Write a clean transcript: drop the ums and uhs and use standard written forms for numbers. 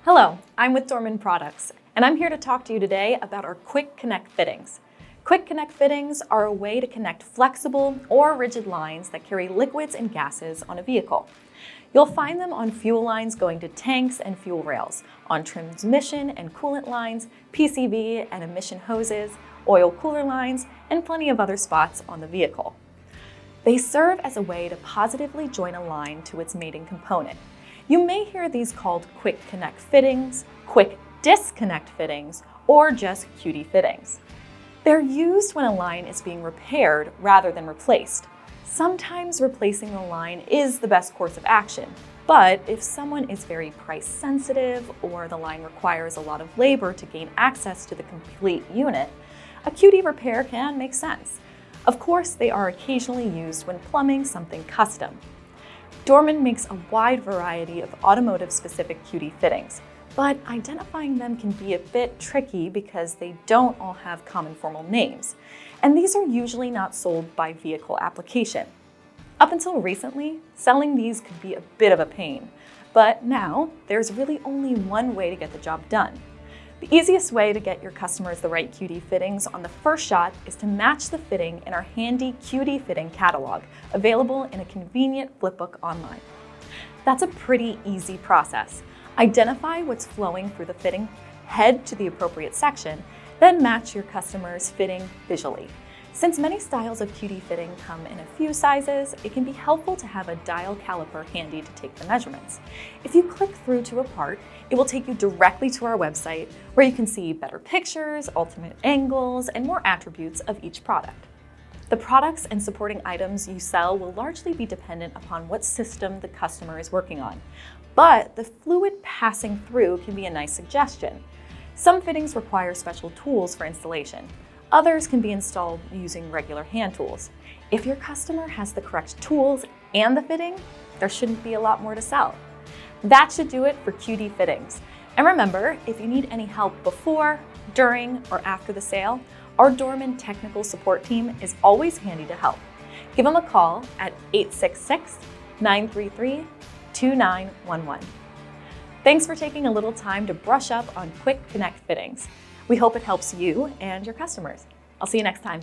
Hello, I'm with Dorman Products, and I'm here to talk to you today about our Quick Connect fittings. Quick Connect fittings are a way to connect flexible or rigid lines that carry liquids and gases on a vehicle. You'll find them on fuel lines going to tanks and fuel rails, on transmission and coolant lines, PCV and emission hoses, oil cooler lines, and plenty of other spots on the vehicle. They serve as a way to positively join a line to its mating component. You may hear these called Quick Connect fittings, Quick Disconnect fittings, or just QD fittings. They're used when a line is being repaired rather than replaced. Sometimes replacing the line is the best course of action, but if someone is very price sensitive or the line requires a lot of labor to gain access to the complete unit, a QD repair can make sense. Of course, they are occasionally used when plumbing something custom. Dorman makes a wide variety of automotive-specific QD fittings, but identifying them can be a bit tricky because they don't all have common formal names, and these are usually not sold by vehicle application. Up until recently, selling these could be a bit of a pain, but now there's really only one way to get the job done. The easiest way to get your customers the right QD fittings on the first shot is to match the fitting in our handy QD fitting catalog, available in a convenient flipbook online. That's a pretty easy process. Identify what's flowing through the fitting, head to the appropriate section, then match your customer's fitting visually. Since many styles of QD fitting come in a few sizes, it can be helpful to have a dial caliper handy to take the measurements. If you click through to a part, it will take you directly to our website where you can see better pictures, ultimate angles, and more attributes of each product. The products and supporting items you sell will largely be dependent upon what system the customer is working on, but the fluid passing through can be a nice suggestion. Some fittings require special tools for installation. Others can be installed using regular hand tools. If your customer has the correct tools and the fitting, there shouldn't be a lot more to sell. That should do it for QD fittings. And remember, if you need any help before, during, or after the sale, our Dorman technical support team is always handy to help. Give them a call at 866-933-2911. Thanks for taking a little time to brush up on Quick Connect fittings. We hope it helps you and your customers. I'll see you next time.